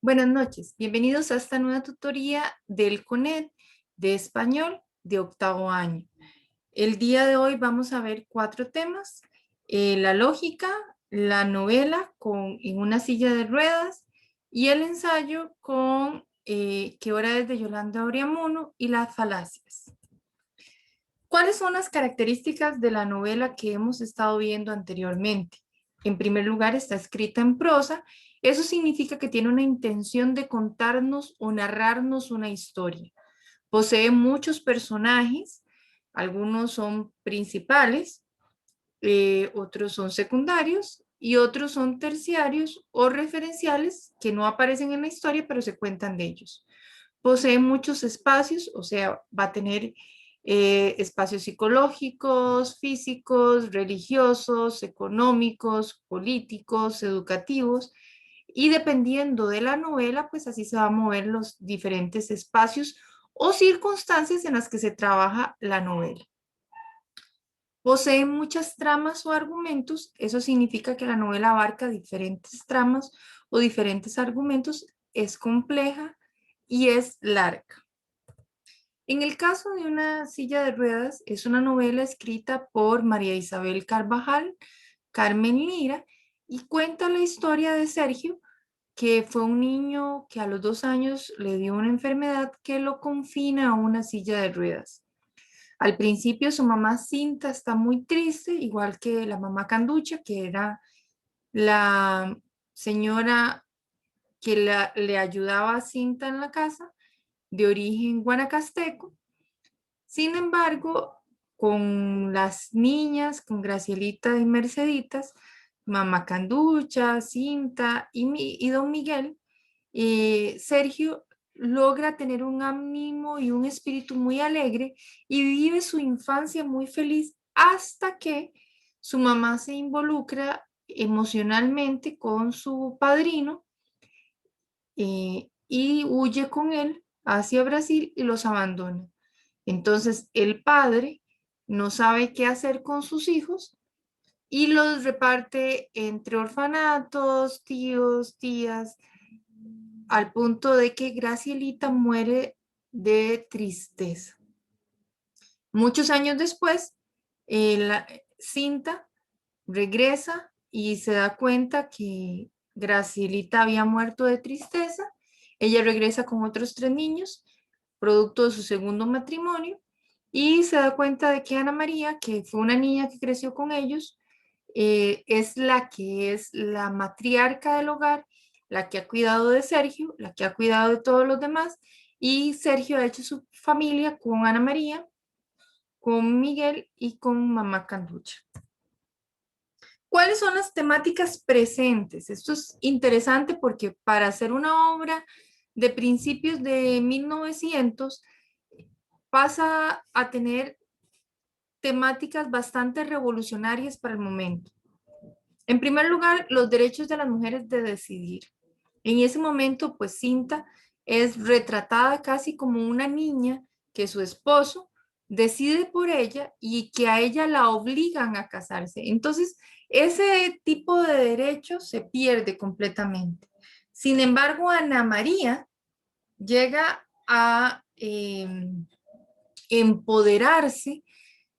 Buenas noches, bienvenidos a esta nueva tutoría del CONET de español de octavo año. El día de hoy vamos a ver cuatro temas: la lógica, la novela en una silla de ruedas y el ensayo con ¿Qué hora es?, de Yolanda Oriamuno, y las falacias. ¿Cuáles son las características de la novela que hemos estado viendo anteriormente? En primer lugar, está escrita en prosa. Eso significa que tiene una intención de contarnos o narrarnos una historia. Posee muchos personajes, algunos son principales, otros son secundarios y otros son terciarios o referenciales que no aparecen en la historia, pero se cuentan de ellos. Posee muchos espacios, o sea, va a tener espacios psicológicos, físicos, religiosos, económicos, políticos, educativos, y dependiendo de la novela, pues así se van a mover los diferentes espacios o circunstancias en las que se trabaja la novela. Posee muchas tramas o argumentos. Eso significa que la novela abarca diferentes tramas o diferentes argumentos, es compleja y es larga. En el caso de Una silla de ruedas, es una novela escrita por María Isabel Carvajal, Carmen Lira, y cuenta la historia de Sergio, que fue un niño que a los 2 años le dio una enfermedad que lo confina a una silla de ruedas. Al principio su mamá Cinta está muy triste, igual que la mamá Canducha, que era la señora que le ayudaba a Cinta en la casa, de origen guanacasteco. Sin embargo, con las niñas, con Gracielita y Merceditas, mamá Canducha, Cinta y don Miguel, Sergio logra tener un ánimo y un espíritu muy alegre y vive su infancia muy feliz hasta que su mamá se involucra emocionalmente con su padrino, y huye con él hacia Brasil y los abandona. Entonces el padre no sabe qué hacer con sus hijos y los reparte entre orfanatos, tíos, tías, al punto de que Gracielita muere de tristeza. Muchos años después, la Cinta regresa y se da cuenta que Gracielita había muerto de tristeza. Ella regresa con otros 3 niños, producto de su segundo matrimonio, y se da cuenta de que Ana María, que fue una niña que creció con ellos, es la que es la matriarca del hogar, la que ha cuidado de Sergio, la que ha cuidado de todos los demás, y Sergio ha hecho su familia con Ana María, con Miguel y con mamá Canducha. ¿Cuáles son las temáticas presentes? Esto es interesante porque para hacer una obra de principios de 1900 pasa a tener temáticas bastante revolucionarias para el momento. En primer lugar, los derechos de las mujeres de decidir. En ese momento, pues Cinta es retratada casi como una niña que su esposo decide por ella y que a ella la obligan a casarse. Entonces, ese tipo de derecho se pierde completamente. Sin embargo, Ana María llega a empoderarse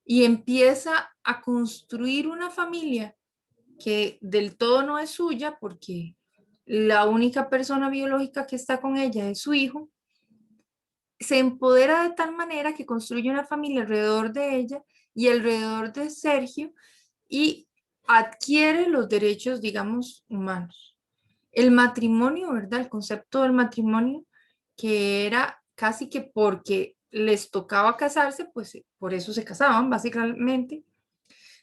y empieza a construir una familia que del todo no es suya, porque la única persona biológica que está con ella es su hijo. Se empodera de tal manera que construye una familia alrededor de ella y alrededor de Sergio, y adquiere los derechos, digamos, humanos. El matrimonio, ¿verdad? El concepto del matrimonio, que era casi que porque les tocaba casarse, pues por eso se casaban, básicamente.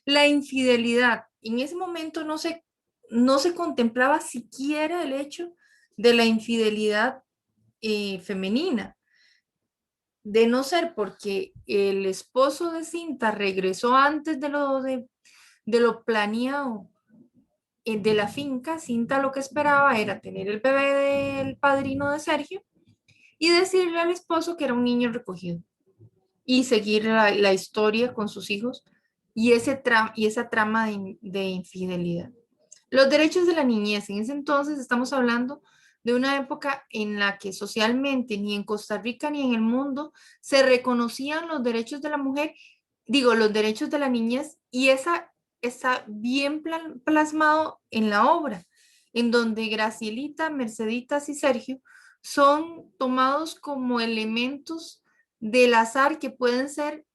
La infidelidad, en ese momento no se contemplaba siquiera el hecho de la infidelidad femenina, de no ser porque el esposo de Cinta regresó antes de lo planeado de la finca. Cinta lo que esperaba era tener el bebé del padrino de Sergio y decirle al esposo que era un niño recogido y seguir la historia con sus hijos y esa trama de infidelidad. Los derechos de la niñez. En ese entonces estamos hablando de una época en la que socialmente ni en Costa Rica ni en el mundo se reconocían los derechos de la mujer, digo, los derechos de la niñez, y esa está bien plasmado en la obra, en donde Gracielita, Merceditas y Sergio son tomados como elementos del azar que pueden ser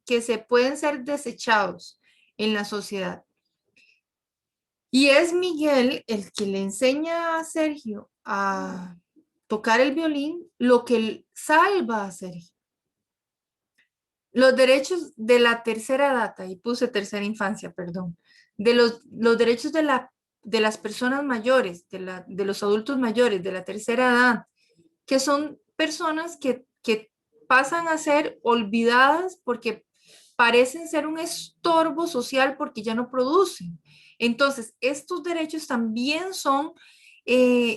que se pueden ser desechados en la sociedad. Y es Miguel el que le enseña a Sergio a tocar el violín, lo que salva a Sergio. Los derechos de la tercera edad, y puse tercera infancia, perdón, de los derechos de las personas mayores, de los adultos mayores, de la tercera edad, que son personas que pasan a ser olvidadas porque parecen ser un estorbo social porque ya no producen. Entonces, estos derechos también son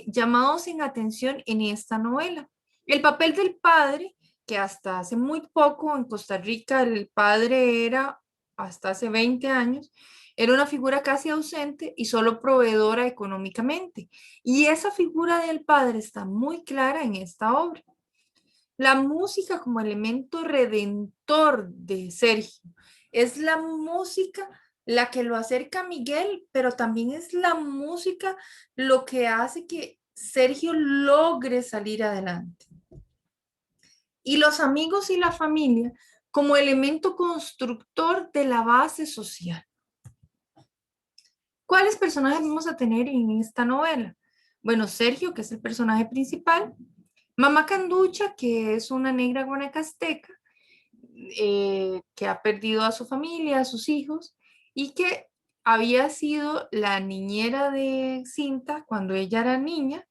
llamados en atención en esta novela. El papel del padre, que hasta hace muy poco en Costa Rica el padre era, hasta hace 20 años, era una figura casi ausente y solo proveedora económicamente. Y esa figura del padre está muy clara en esta obra. La música como elemento redentor de Sergio. Es la música la que lo acerca a Miguel, pero también es la música lo que hace que Sergio logre salir adelante. Y los amigos y la familia como elemento constructor de la base social. ¿Cuáles personajes vamos a tener en esta novela? Bueno, Sergio, que es el personaje principal, Mamá Canducha, que es una negra guanacasteca, que ha perdido a su familia, a sus hijos, y que había sido la niñera de Cinta cuando ella era niña,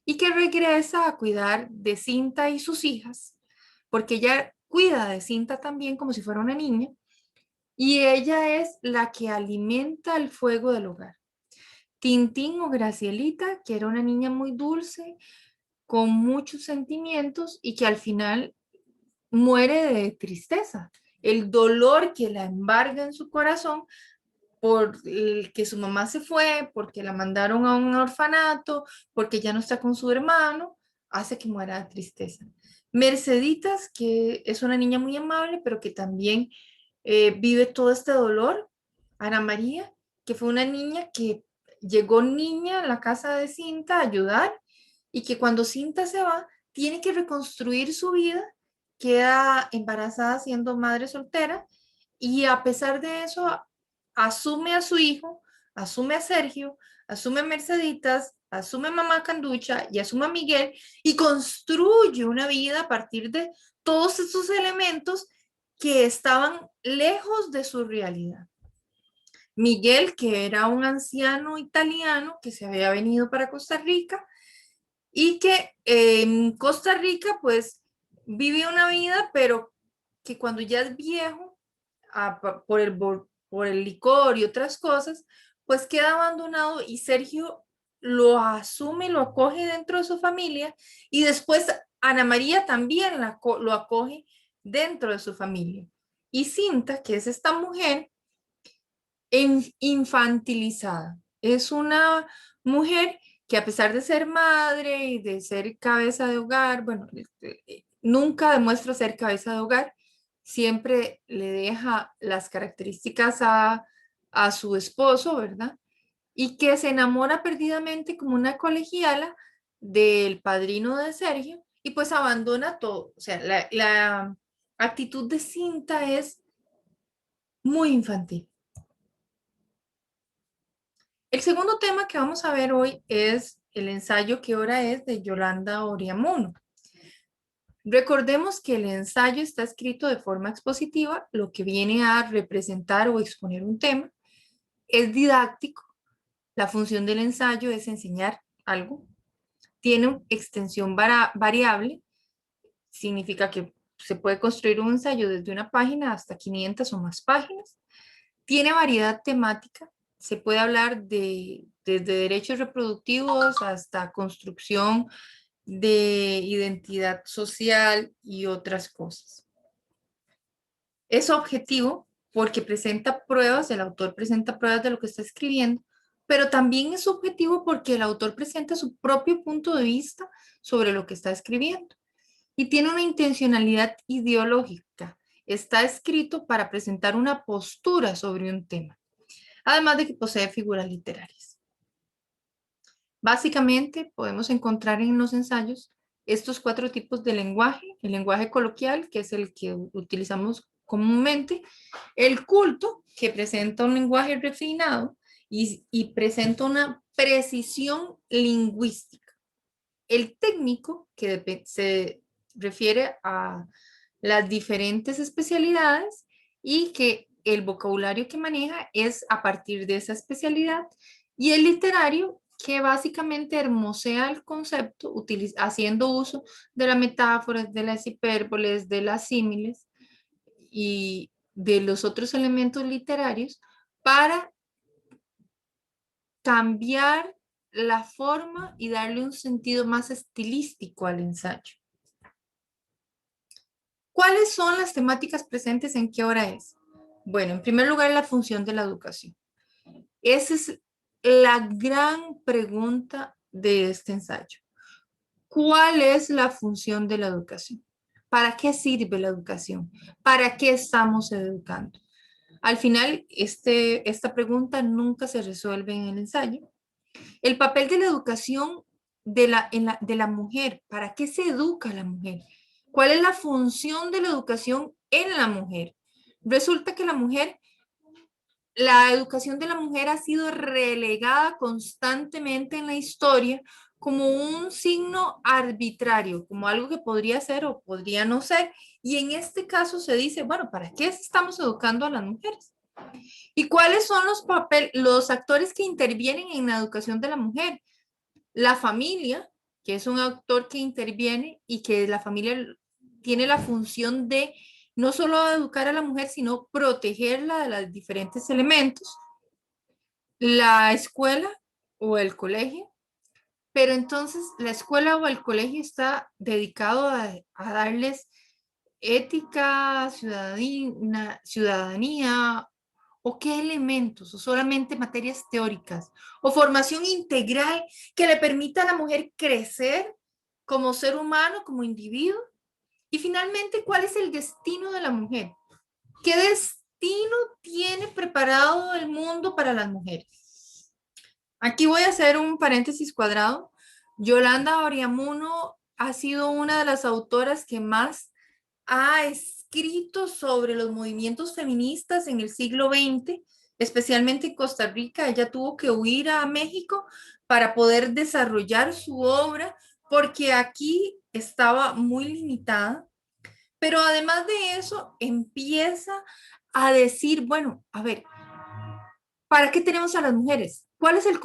y que regresa a cuidar de Cinta y sus hijas, porque ella cuida de Cinta también como si fuera una niña, y ella es la que alimenta el fuego del hogar. Tintín o Gracielita, que era una niña muy dulce, con muchos sentimientos y que al final muere de tristeza. El dolor que la embarga en su corazón por el que su mamá se fue, porque la mandaron a un orfanato, porque ya no está con su hermano, hace que muera de tristeza. Merceditas, que es una niña muy amable, pero que también vive todo este dolor. Ana María, que fue una niña que llegó niña a la casa de Cinta a ayudar y que cuando Cinta se va, tiene que reconstruir su vida, queda embarazada siendo madre soltera y a pesar de eso asume a su hijo, asume a Sergio, asume a Merceditas, asume a Mamá Canducha y asume a Miguel y construye una vida a partir de todos estos elementos que estaban lejos de su realidad. Miguel, que era un anciano italiano que se había venido para Costa Rica y que en Costa Rica pues vive una vida, pero que cuando ya es viejo, por el licor y otras cosas, pues queda abandonado y Sergio lo asume, lo acoge dentro de su familia y después Ana María también lo acoge dentro de su familia. Y Cinta, que es esta mujer infantilizada, es una mujer que a pesar de ser madre y de ser cabeza de hogar, bueno, nunca demuestra ser cabeza de hogar, siempre le deja las características a su esposo, ¿verdad? Y que se enamora perdidamente como una colegiala del padrino de Sergio y pues abandona todo. O sea, la actitud de Cinta es muy infantil. El segundo tema que vamos a ver hoy es el ensayo ¿Qué hora es? De Yolanda Oriamuno. Recordemos que el ensayo está escrito de forma expositiva, lo que viene a representar o exponer un tema. Es didáctico. La función del ensayo es enseñar algo. Tiene extensión variable. Significa que se puede construir un ensayo desde una página hasta 500 o más páginas. Tiene variedad temática. Se puede hablar desde derechos reproductivos hasta construcción de identidad social y otras cosas. Es objetivo porque presenta pruebas, el autor presenta pruebas de lo que está escribiendo, pero también es subjetivo porque el autor presenta su propio punto de vista sobre lo que está escribiendo y tiene una intencionalidad ideológica. Está escrito para presentar una postura sobre un tema, además de que posee figuras literarias. Básicamente, podemos encontrar en los ensayos estos cuatro tipos de lenguaje: el lenguaje coloquial, que es el que utilizamos comúnmente; el culto, que presenta un lenguaje refinado y presenta una precisión lingüística; el técnico, que se refiere a las diferentes especialidades y que el vocabulario que maneja es a partir de esa especialidad; y el literario, que básicamente hermosea el concepto haciendo uso de las metáforas, de las hipérboles, de las símiles y de los otros elementos literarios para cambiar la forma y darle un sentido más estilístico al ensayo. ¿Cuáles son las temáticas presentes en qué hora es? Bueno, en primer lugar, la función de la educación. Esa es la gran pregunta de este ensayo. ¿Cuál es la función de la educación? ¿Para qué sirve la educación? ¿Para qué estamos educando? Al final, esta pregunta nunca se resuelve en el ensayo. El papel de la educación de la mujer. ¿Para qué se educa la mujer? ¿Cuál es la función de la educación en la mujer? Resulta que la educación de la mujer ha sido relegada constantemente en la historia como un signo arbitrario, como algo que podría ser o podría no ser. Y en este caso se dice, bueno, ¿para qué estamos educando a las mujeres? ¿Y cuáles son los actores que intervienen en la educación de la mujer? La familia, que es un actor que interviene y que la familia tiene la función de no solo educar a la mujer, sino protegerla de los diferentes elementos. La escuela o el colegio, pero entonces la escuela o el colegio está dedicado a darles ética, ciudadanía, o qué elementos, o solamente materias teóricas, o formación integral que le permita a la mujer crecer como ser humano, como individuo. Y finalmente, ¿cuál es el destino de la mujer? ¿Qué destino tiene preparado el mundo para las mujeres? Aquí voy a hacer un paréntesis cuadrado. Yolanda Oriamuno ha sido una de las autoras que más ha escrito sobre los movimientos feministas en el siglo XX, especialmente en Costa Rica. Ella tuvo que huir a México para poder desarrollar su obra porque aquí estaba muy limitada. Pero además de eso, empieza a decir, bueno, a ver, ¿para qué tenemos a las mujeres? ¿Cuál es el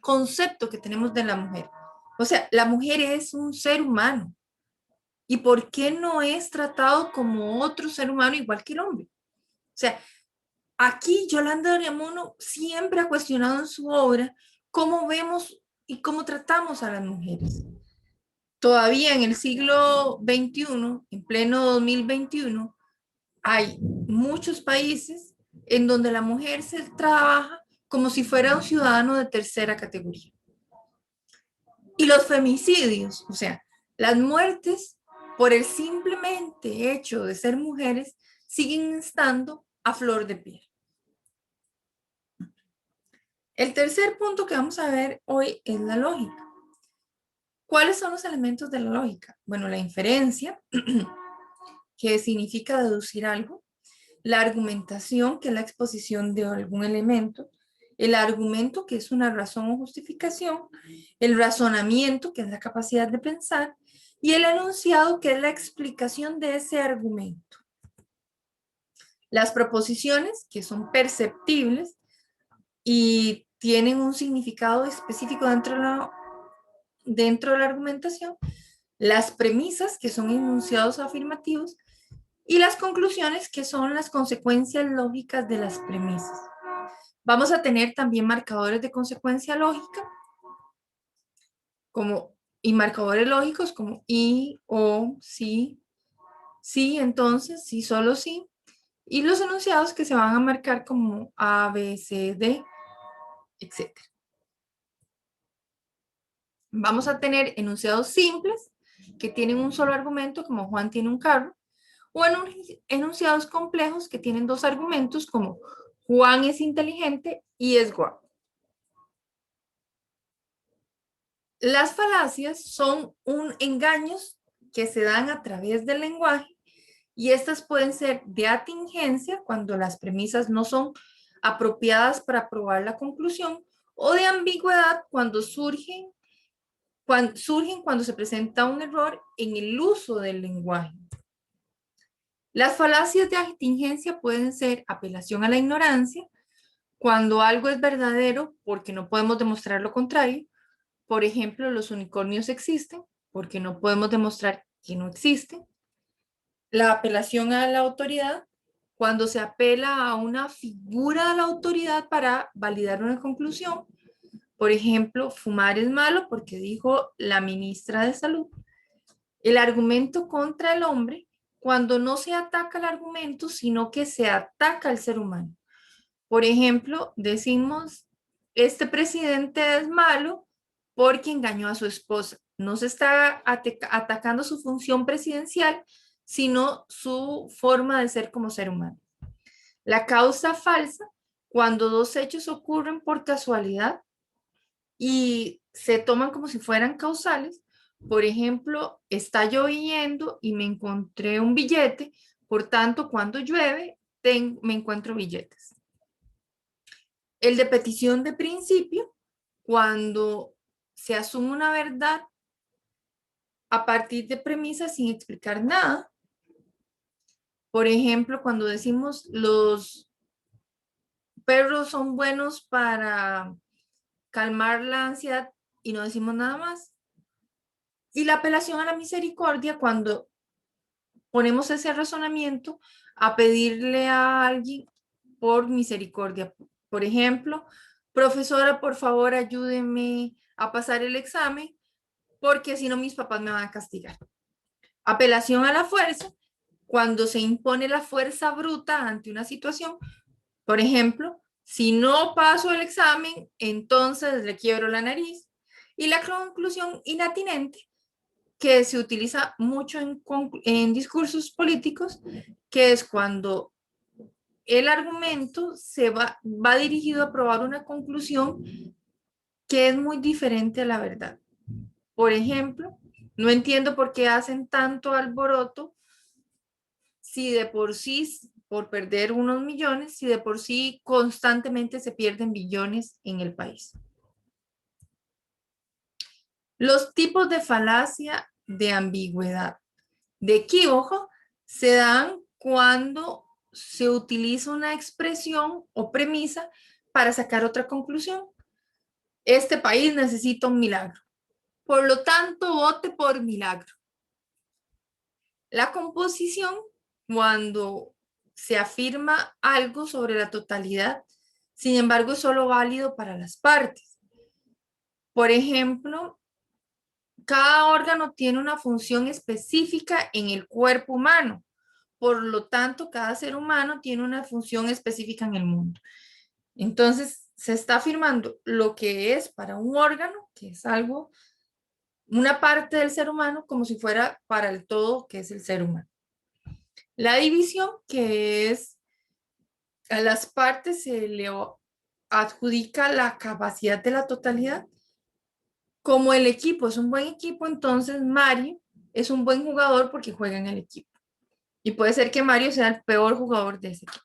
concepto que tenemos de la mujer? O sea, la mujer es un ser humano. ¿Y por qué no es tratado como otro ser humano igual que el hombre? O sea, aquí Yolanda Oriamuno siempre ha cuestionado en su obra cómo vemos y cómo tratamos a las mujeres. Todavía en el siglo XXI, en pleno 2021, hay muchos países en donde la mujer se trabaja como si fuera un ciudadano de tercera categoría. Y los femicidios, o sea, las muertes por el simplemente hecho de ser mujeres, siguen estando a flor de piel. El tercer punto que vamos a ver hoy es la lógica. ¿Cuáles son los elementos de la lógica? Bueno, la inferencia, que significa deducir algo; la argumentación, que es la exposición de algún elemento; el argumento, que es una razón o justificación; el razonamiento, que es la capacidad de pensar; y el enunciado, que es la explicación de ese argumento. Las proposiciones, que son perceptibles y tienen un significado específico dentro de la argumentación; las premisas, que son enunciados afirmativos; y las conclusiones, que son las consecuencias lógicas de las premisas. Vamos a tener también marcadores de consecuencia lógica y marcadores lógicos como y, o, sí, sí, entonces, sí, solo sí. Y los enunciados que se van a marcar como A, B, C, D. etc. Vamos a tener enunciados simples que tienen un solo argumento, como Juan tiene un carro, o enunciados complejos que tienen dos argumentos, como Juan es inteligente y es guapo. Las falacias son engaños que se dan a través del lenguaje y estas pueden ser de atingencia cuando las premisas no son apropiadas para probar la conclusión o de ambigüedad cuando se presenta un error en el uso del lenguaje. Las falacias de atingencia pueden ser apelación a la ignorancia, cuando algo es verdadero porque no podemos demostrar lo contrario. Por ejemplo, los unicornios existen porque no podemos demostrar que no existen. La apelación a la autoridad, cuando se apela a una figura de la autoridad para validar una conclusión. Por ejemplo, fumar es malo porque dijo la ministra de Salud. El argumento contra el hombre, cuando no se ataca el argumento, sino que se ataca al ser humano. Por ejemplo, decimos, este presidente es malo porque engañó a su esposa. No se está atacando su función presidencial, sino su forma de ser como ser humano. La causa falsa, cuando dos hechos ocurren por casualidad y se toman como si fueran causales. Por ejemplo, está lloviendo y me encontré un billete, por tanto, cuando llueve, me encuentro billetes. El de petición de principio, cuando se asume una verdad a partir de premisas sin explicar nada. Por ejemplo, cuando decimos los perros son buenos para calmar la ansiedad y no decimos nada más. Y la apelación a la misericordia, cuando ponemos ese razonamiento a pedirle a alguien por misericordia. Por ejemplo, profesora, por favor, ayúdeme a pasar el examen porque si no mis papás me van a castigar. Apelación a la fuerza, cuando se impone la fuerza bruta ante una situación. Por ejemplo, si no paso el examen, entonces le quiebro la nariz. Y la conclusión inatinente, que se utiliza mucho en discursos políticos, que es cuando el argumento va dirigido a probar una conclusión que es muy diferente a la verdad. Por ejemplo, no entiendo por qué hacen tanto alboroto si de por sí, por perder unos millones, si de por sí constantemente se pierden billones en el país. Los tipos de falacia de ambigüedad, de equívoco, se dan cuando se utiliza una expresión o premisa para sacar otra conclusión. Este país necesita un milagro. Por lo tanto, vote por milagro. La composición, cuando se afirma algo sobre la totalidad, sin embargo, es solo válido para las partes. Por ejemplo, cada órgano tiene una función específica en el cuerpo humano. Por lo tanto, cada ser humano tiene una función específica en el mundo. Entonces, se está afirmando lo que es para un órgano, que es algo, una parte del ser humano, como si fuera para el todo, que es el ser humano. La división, que es a las partes se le adjudica la capacidad de la totalidad. Como el equipo es un buen equipo, entonces Mario es un buen jugador porque juega en el equipo. Y puede ser que Mario sea el peor jugador de ese equipo.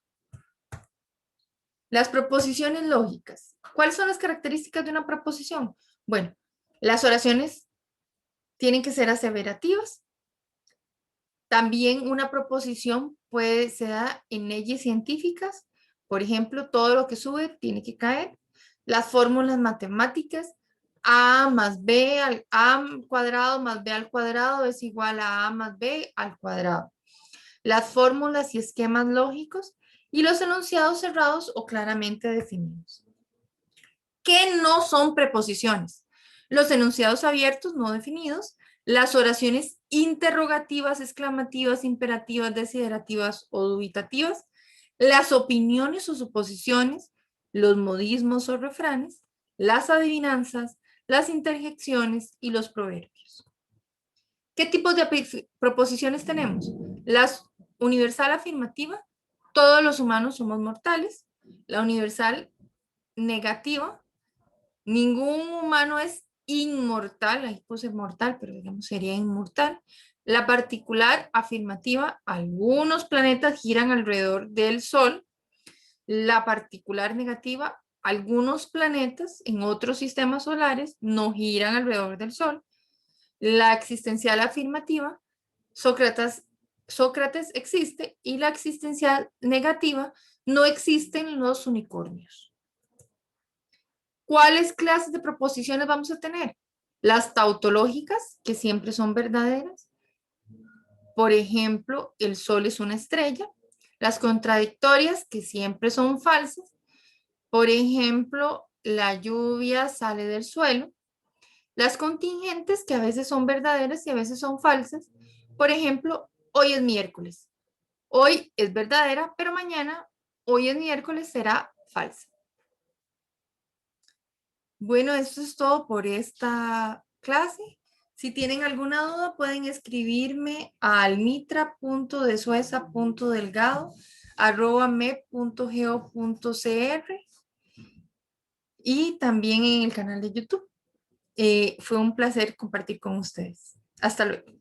Las proposiciones lógicas. ¿Cuáles son las características de una proposición? Bueno, las oraciones tienen que ser aseverativas. También una proposición puede ser en leyes científicas. Por ejemplo, todo lo que sube tiene que caer. Las fórmulas matemáticas, a más b al a cuadrado más b al cuadrado es igual a más b al cuadrado. Las fórmulas y esquemas lógicos y los enunciados cerrados o claramente definidos. ¿Qué no son preposiciones? Los enunciados abiertos no definidos, las oraciones interrogativas, exclamativas, imperativas, desiderativas o dubitativas, las opiniones o suposiciones, los modismos o refranes, las adivinanzas, las interjecciones y los proverbios. ¿Qué tipos de proposiciones tenemos? La universal afirmativa, todos los humanos somos mortales. La universal negativa, ningún humano es inmortal, ahí puse mortal, pero digamos sería inmortal. La particular afirmativa, algunos planetas giran alrededor del Sol. La particular negativa, algunos planetas en otros sistemas solares no giran alrededor del Sol. La existencial afirmativa, Sócrates, Sócrates existe, y la existencial negativa, no existen los unicornios. ¿Cuáles clases de proposiciones vamos a tener? Las tautológicas, que siempre son verdaderas. Por ejemplo, el sol es una estrella. Las contradictorias, que siempre son falsas. Por ejemplo, la lluvia sale del suelo. Las contingentes, que a veces son verdaderas y a veces son falsas. Por ejemplo, hoy es miércoles. Hoy es verdadera, pero mañana, hoy es miércoles, será falsa. Bueno, eso es todo por esta clase. Si tienen alguna duda, pueden escribirme a almitra.desuesa.delgado@me.go.cr y también en el canal de YouTube. Fue un placer compartir con ustedes. Hasta luego.